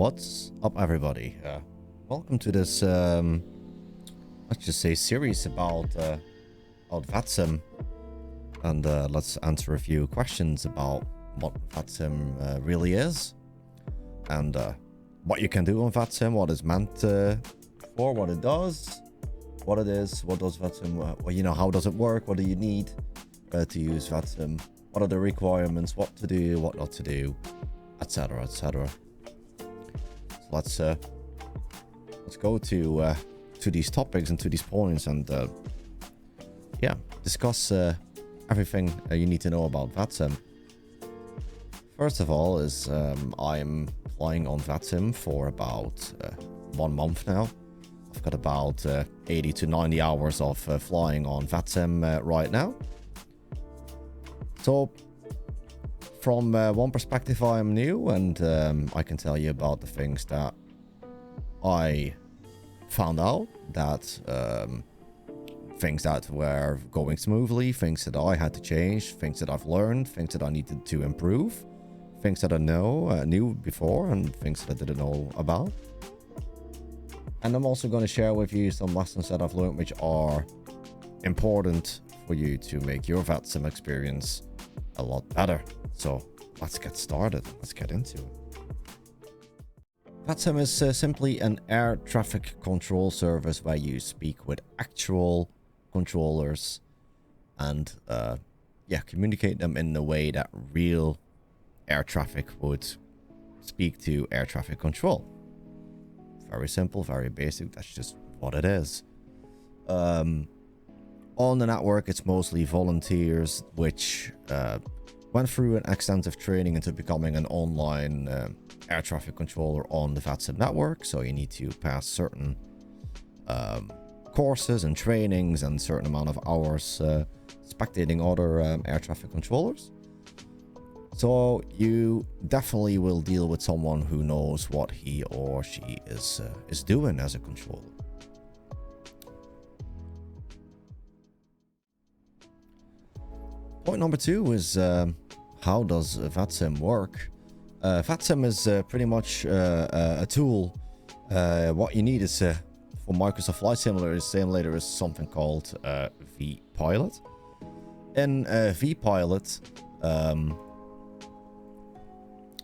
What's up, everybody? Welcome to this, let's just say, series about VATSIM, and let's answer a few questions about what VATSIM really is, and what you can do on VATSIM, what it's meant for, what it does, what it is, what does VATSIM, well, you know, how does it work, what do you need to use VATSIM, what are the requirements, what to do, what not to do, etc., etc. So let's go to these topics and to these points, and yeah, discuss everything you need to know about VATSIM. First of all is I'm flying on VATSIM for about 1 month now. I've got about 80 to 90 hours of flying on VATSIM right now. So from one perspective, I am new, and I can tell you about the things that I found out, that things that were going smoothly, things that I had to change, things that I've learned, things that I needed to improve, things that I knew before, and things that I didn't know about. And I'm also going to share with you some lessons that I've learned which are important for you to make your VATSIM experience a lot better. So let's get started. Let's get into it. VATSIM is simply an air traffic control service where you speak with actual controllers and communicate them in the way that real air traffic would speak to air traffic control. Very simple, very basic. That's just what it is. On the network, it's mostly volunteers which went through an extensive training into becoming an online air traffic controller on the VATSIM network. So you need to pass certain courses and trainings and certain amount of hours spectating other air traffic controllers. So you definitely will deal with someone who knows what he or she is doing as a controller. Point number 2 is how does VATSIM work? VATSIM is pretty much a tool. What you need is for Microsoft Flight Simulator is something called vPilot. In vPilot,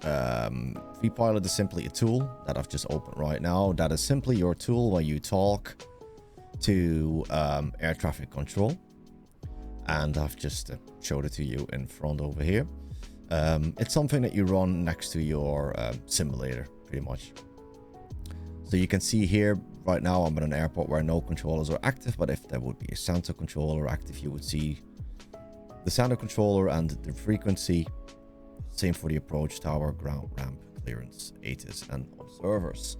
vPilot is simply a tool that I've just opened right now. That is simply your tool where you talk to air traffic control. And I've just showed it to you in front over here. It's something that you run next to your simulator, pretty much. So you can see here, right now I'm at an airport where no controllers are active, but if there would be a center controller active, you would see the center controller and the frequency. Same for the approach tower, ground ramp, clearance, ATIS, and observers.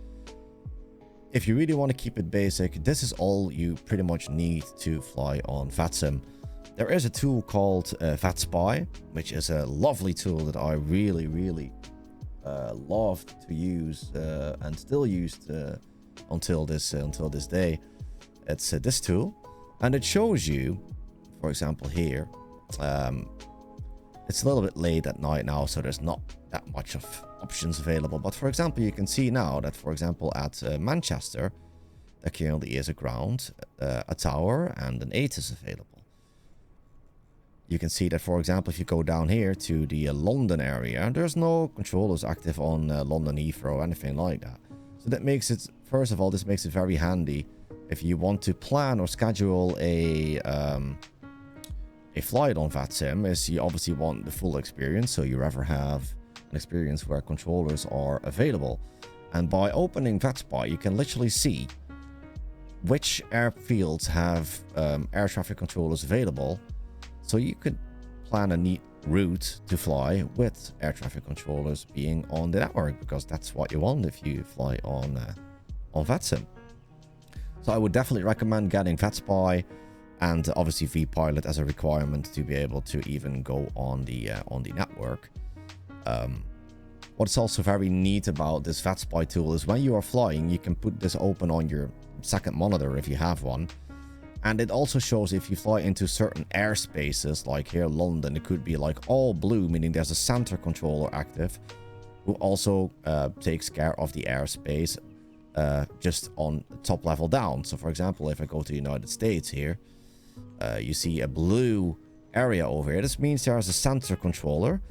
If you really want to keep it basic, this is all you pretty much need to fly on VATSIM. There is a tool called VATSPY, which is a lovely tool that I really loved to use and still used until this day. It's this tool, and it shows you, for example, here. It's a little bit late at night now, so there's not that much of options available. But for example, you can see now that, for example, at Manchester, there currently is a ground, a tower, and an ATIS available. You can see that, for example, if you go down here to the London area, there's no controllers active on London Heathrow or anything like that. So that makes it, first of all, this makes it very handy if you want to plan or schedule a flight on VATSIM. Is you obviously want the full experience, so you ever have an experience where controllers are available. And by opening VATSPY, you can literally see which airfields have air traffic controllers available. So you could plan a neat route to fly with air traffic controllers being on the network, because that's what you want if you fly on VATSIM. So I would definitely recommend getting VATSPY and obviously vPilot as a requirement to be able to even go on the network. What's also very neat about this VATSPY tool is when you are flying, you can put this open on your second monitor if you have one. And it also shows if you fly into certain airspaces, like here London, it could be like all blue, meaning there's a center controller active. who also takes care of the airspace just on top level down. So for example, if I go to the United States here, you see a blue area over here. This means there's a center controller,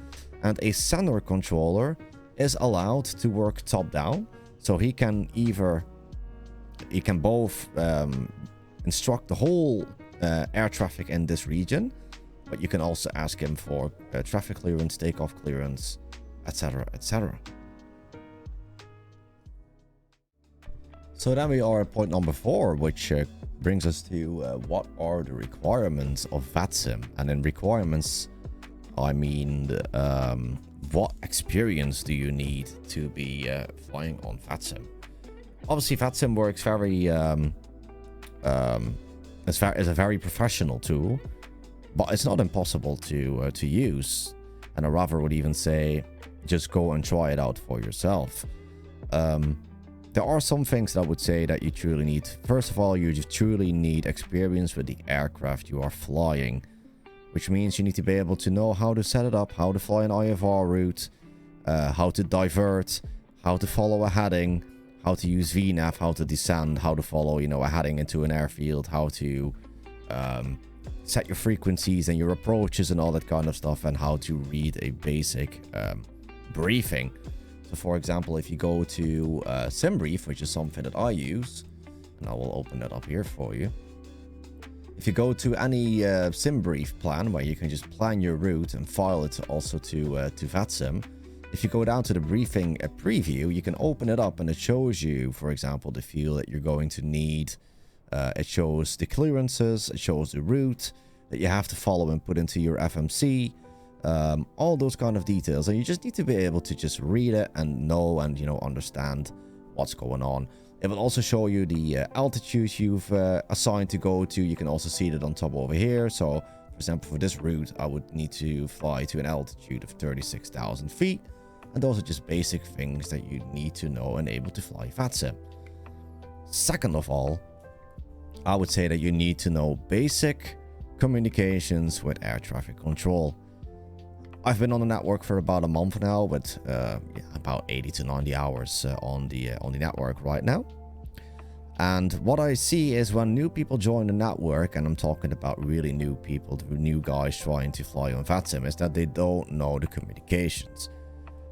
and a center controller is allowed to work top down. So he can both instruct the whole air traffic in this region, but you can also ask him for traffic clearance, takeoff clearance, etc., etc. So then we are at point number 4, which brings us to what are the requirements of VATSIM. And in requirements, I mean what experience do you need to be flying on VATSIM? Obviously, VATSIM works very is a very professional tool, but it's not impossible to use. And I rather would even say, just go and try it out for yourself. There are some things that I would say that you truly need. First of all, you just truly need experience with the aircraft you are flying, which means you need to be able to know how to set it up, how to fly an IFR route, how to divert, how to follow a heading, how to use VNAV, how to descend, how to follow, a heading into an airfield, how to set your frequencies and your approaches and all that kind of stuff, and how to read a basic briefing. So for example, if you go to SimBrief, which is something that I use, and I will open that up here for you. If you go to any SimBrief plan, where you can just plan your route and file it also to VATSIM, if you go down to the briefing preview, you can open it up and it shows you, for example, the fuel that you're going to need. It shows the clearances, it shows the route that you have to follow and put into your FMC. All those kind of details, and you just need to be able to just read it and know and understand what's going on. It will also show you the altitude you've assigned to go to. You can also see that on top over here. So for example, for this route, I would need to fly to an altitude of 36,000 feet, and those are just basic things that you need to know and able to fly VATSIM. Second of all, I would say that you need to know basic communications with air traffic control. I've been on the network for about a month now, with about 80 to 90 hours on the network right now. And what I see is when new people join the network, and I'm talking about really new people, new guys trying to fly on VATSIM, is that they don't know the communications.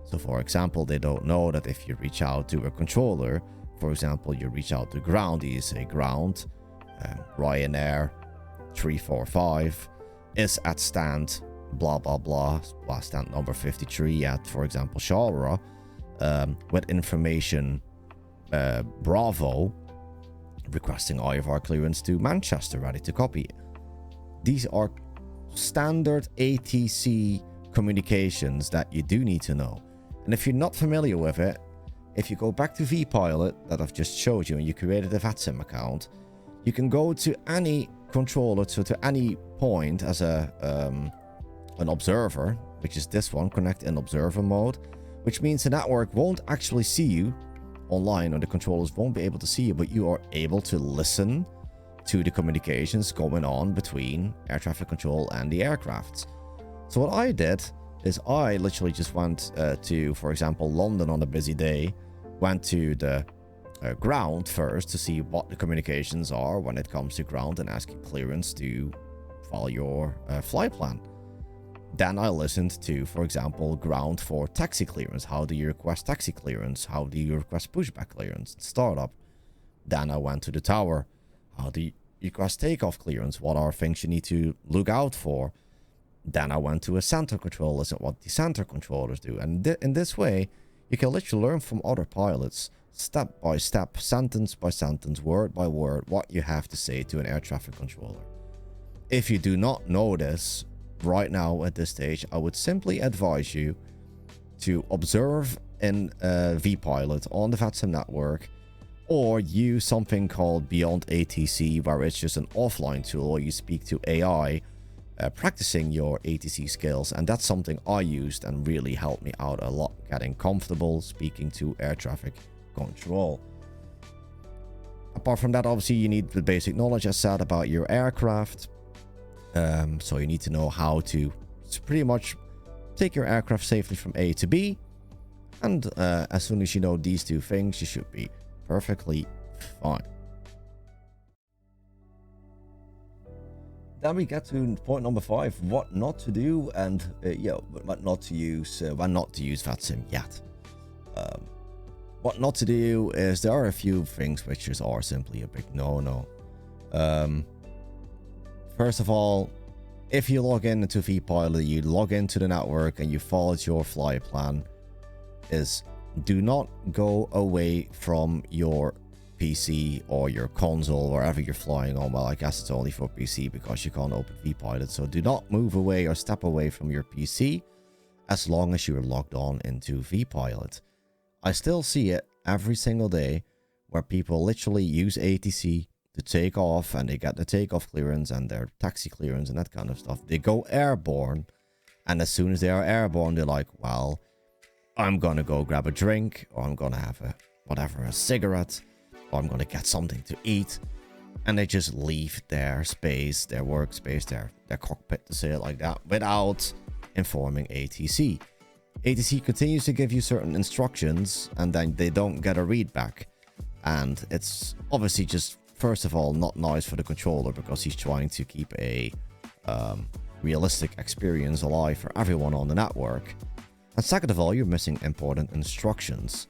So for example, they don't know that if you reach out to a controller, for example, you reach out to ground, you say ground, Ryanair 345 is at stand blah blah blah, stand number 53 at, for example, Charleroi, with information Bravo requesting IFR clearance to Manchester, ready to copy. These are standard ATC communications that you do need to know. And if you're not familiar with it, if you go back to vPilot that I've just showed you and you created a VATSIM account, you can go to any controller, so to any point as an observer, which is this one, connect in observer mode, which means the network won't actually see you online, or the controllers won't be able to see you, but you are able to listen to the communications going on between air traffic control and the aircrafts. So what I did is I literally just went to, for example, London on a busy day, went to the ground first to see what the communications are when it comes to ground and asking clearance to follow your flight plan. Then I listened to, for example, ground for taxi clearance. How do you request taxi clearance? How do you request pushback clearance? Startup. Then I went to the tower. How do you request takeoff clearance? What are things you need to look out for? Then I went to a center control, listen what the center controllers do. And in this way, you can literally learn from other pilots, step by step, sentence by sentence, word by word, what you have to say to an air traffic controller. If you do not know this right now at this stage, I would simply advise you to observe in vPilot on the VATSIM network, or use something called Beyond ATC, where it's just an offline tool where you speak to AI, practicing your ATC skills. And that's something I used and really helped me out a lot, getting comfortable speaking to air traffic control. Apart from that, obviously you need the basic knowledge, as said, about your aircraft. So you need to know how to pretty much take your aircraft safely from A to B. And as soon as you know these two things, you should be perfectly fine. Then we get to point number 5, what not to do, and what not to use, when not to use VATSIM yet. What not to do is there are a few things which are simply a big no-no. First of all, if you log in into vPilot, you log into the network and you followed your flight plan, is do not go away from your PC or your console, wherever you're flying on. Well, I guess it's only for PC because you can't open vPilot. So do not move away or step away from your PC as long as you're logged on into vPilot. I still see it every single day where people literally use ATC to take off, and they get the takeoff clearance and their taxi clearance and that kind of stuff. They go airborne, and as soon as they are airborne, they're like, well, I'm gonna go grab a drink, or I'm gonna have a cigarette, or I'm gonna get something to eat, and they just leave their space, their workspace, their cockpit, to say it like that, without informing ATC. ATC continues to give you certain instructions, and then they don't get a read back. And it's obviously just, first of all, not nice for the controller, because he's trying to keep a realistic experience alive for everyone on the network. And second of all, you're missing important instructions.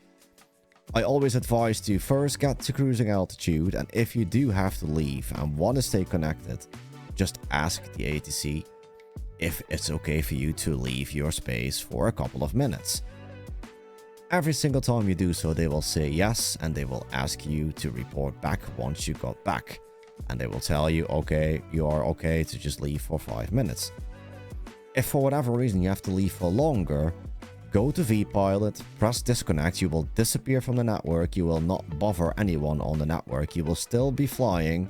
I always advise to first get to cruising altitude, and if you do have to leave and want to stay connected, just ask the ATC if it's okay for you to leave your space for a couple of minutes. Every single time you do so, they will say yes, and they will ask you to report back once you got back. And they will tell you, okay, you are okay to just leave for 5 minutes. If for whatever reason you have to leave for longer, go to vPilot, press disconnect, you will disappear from the network, you will not bother anyone on the network, you will still be flying,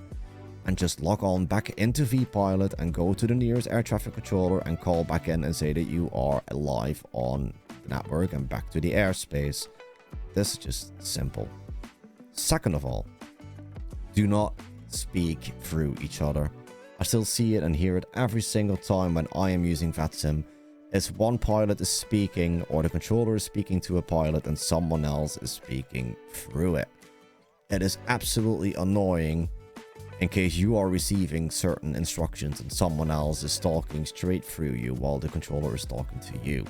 and just log on back into vPilot and go to the nearest air traffic controller and call back in and say that you are live on the network and back to the airspace. This is just simple. Second of all, do not speak through each other. I still see it and hear it every single time when I am using VATSIM. It's one pilot is speaking, or the controller is speaking to a pilot, and someone else is speaking through it. It is absolutely annoying in case you are receiving certain instructions and someone else is talking straight through you while the controller is talking to you.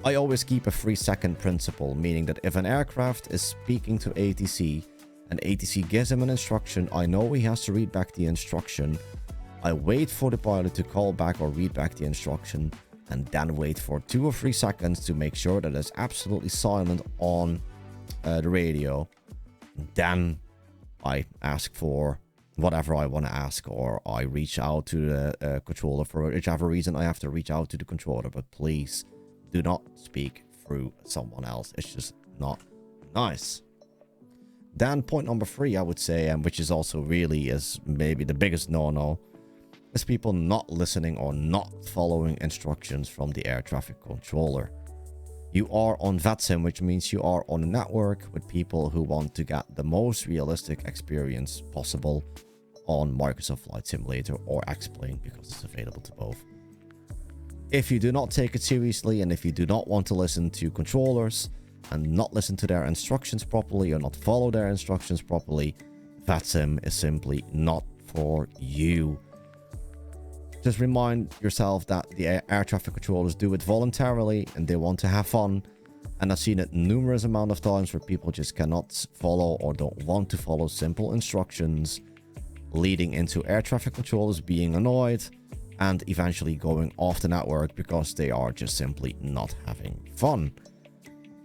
I always keep a 3-second principle, meaning that if an aircraft is speaking to ATC and ATC gives him an instruction, I know he has to read back the instruction. I wait for the pilot to call back or read back the instruction, and then wait for 2 or 3 seconds to make sure that it's absolutely silent on the radio. Then I ask for whatever I want to ask, or I reach out to the controller for whichever reason I have to reach out to the controller. But please do not speak through someone else. It's just not nice. Then point number 3, I would say, and which is also really is maybe the biggest no-no, is people not listening or not following instructions from the air traffic controller. You are on VATSIM, which means you are on a network with people who want to get the most realistic experience possible on Microsoft Flight Simulator or X-Plane, because it's available to both. If you do not take it seriously, and if you do not want to listen to controllers and not listen to their instructions properly or not follow their instructions properly, VATSIM is simply not for you. Just remind yourself that the air traffic controllers do it voluntarily and they want to have fun. And I've seen it numerous amount of times where people just cannot follow or don't want to follow simple instructions, leading into air traffic controllers being annoyed and eventually going off the network because they are just simply not having fun.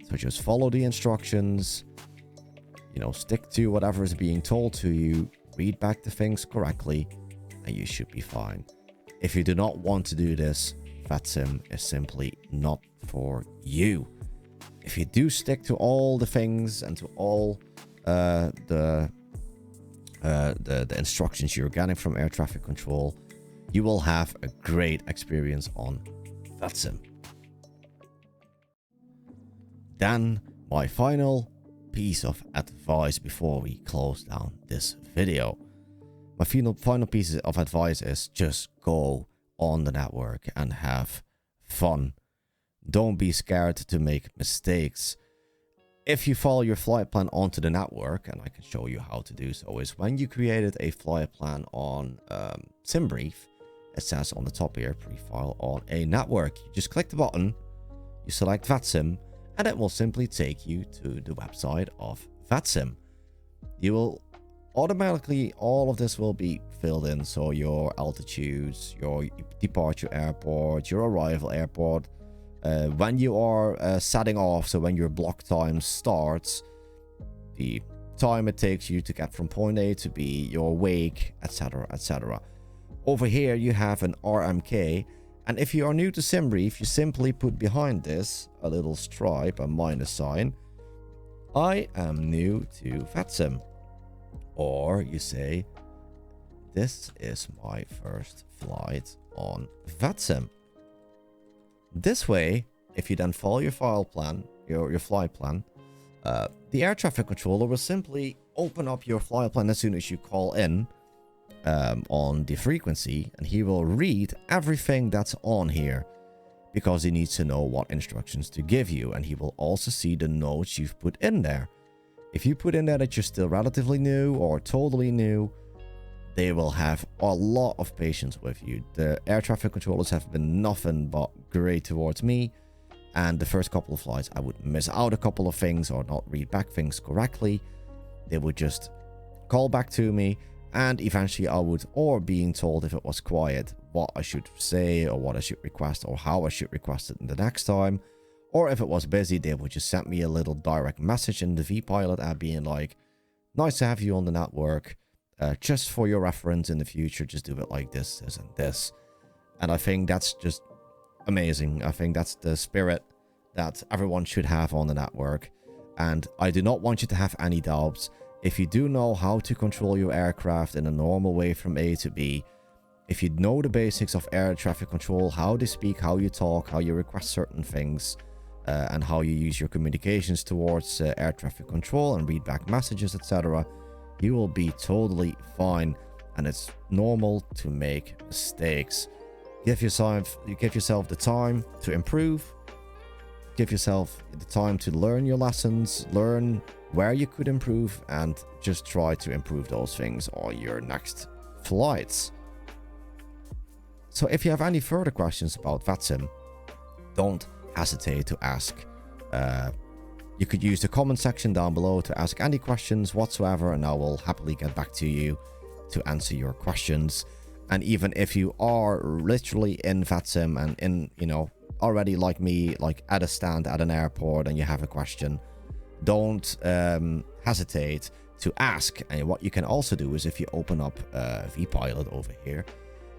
So just follow the instructions, stick to whatever is being told to you, read back the things correctly, and you should be fine. If you do not want to do this, VATSIM is simply not for you. If you do stick to all the things and to all the instructions you're getting from air traffic control, you will have a great experience on VATSIM. Then, my final piece of advice before we close down this video. My final piece of advice is just go on the network and have fun. Don't be scared to make mistakes. If you follow your flight plan onto the network, and I can show you how to do so, is when you created a flight plan on SimBrief, it says on the top here, pre-file on a network. You just click the button, you select VATSIM, and it will simply take you to the website of VATSIM. You will automatically, all of this will be filled in. So your altitudes, your departure airport, your arrival airport, when you are setting off, so when your block time starts, the time it takes you to get from point A to B, your wake, etc, etc. Over here you have an RMK, and if you are new to SimBrief, you simply put behind this a little stripe, a minus sign. I am new to VATSIM. Or you say, this is my first flight on VATSIM. This way, if you then follow your file plan, your flight plan, the air traffic controller will simply open up your flight plan as soon as you call in on the frequency, and he will read everything that's on here because he needs to know what instructions to give you, and he will also see the notes you've put in there. If you put in there that you're still relatively new or totally new, they will have a lot of patience with you. The air traffic controllers have been nothing but great towards me, and the first couple of flights I would miss out a couple of things or not read back things correctly. They would just call back to me, and eventually I would, or being told if it was quiet, what I should say or what I should request or how I should request it in the next time. Or if it was busy, they would just send me a little direct message in the VPilot app being like, nice to have you on the network. Just for your reference in the future, just do it like this, this, and this. And I think that's just amazing. I think that's the spirit that everyone should have on the network. And I do not want you to have any doubts. If you do know how to control your aircraft in a normal way from A to B, if you know the basics of air traffic control, how they speak, how you talk, how you request certain things, and how you use your communications towards air traffic control and read back messages, etc., you will be totally fine. And it's normal to make mistakes. Give yourself the time to improve. Give yourself the time to learn your lessons, learn where you could improve, and just try to improve those things on your next flights. So if you have any further questions about VATSIM, don't hesitate to ask. You could use the comment section down below to ask any questions whatsoever, and I will happily get back to you to answer your questions. And even if you are literally in VATSIM and in, already like me, like at a stand at an airport, and you have a question, don't hesitate to ask. And what you can also do is, if you open up VPilot over here,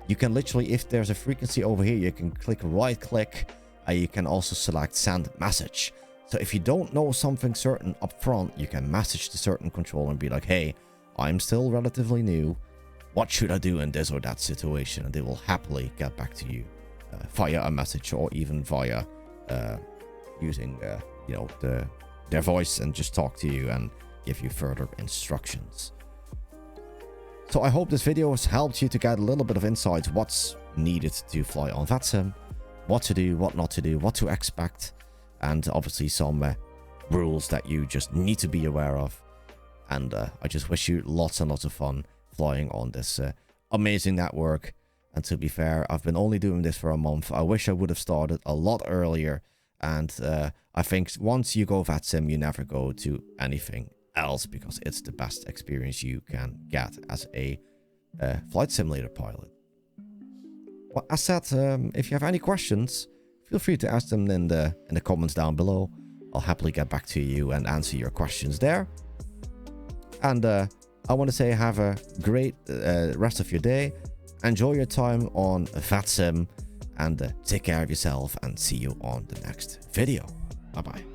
you can literally, if there's a frequency over here, you can right click, and you can also select send message. So if you don't know something certain up front, you can message the certain controller and be like, hey, I'm still relatively new. What should I do in this or that situation? And they will happily get back to you via a message, or even via using their voice, and just talk to you and give you further instructions. So I hope this video has helped you to get a little bit of insight what's needed to fly on VATSIM, what to do, what not to do, what to expect, and obviously some rules that you just need to be aware of. And I just wish you lots and lots of fun flying on this amazing network. And to be fair, I've been only doing this for a month. I wish I would have started a lot earlier. And I think once you go VATSIM, you never go to anything else, because it's the best experience you can get as a flight simulator pilot. Well, as said, if you have any questions, feel free to ask them in the comments down below. I'll happily get back to you and answer your questions there. And I want to say have a great rest of your day. Enjoy your time on VATSIM, and take care of yourself, and see you on the next video. Bye bye.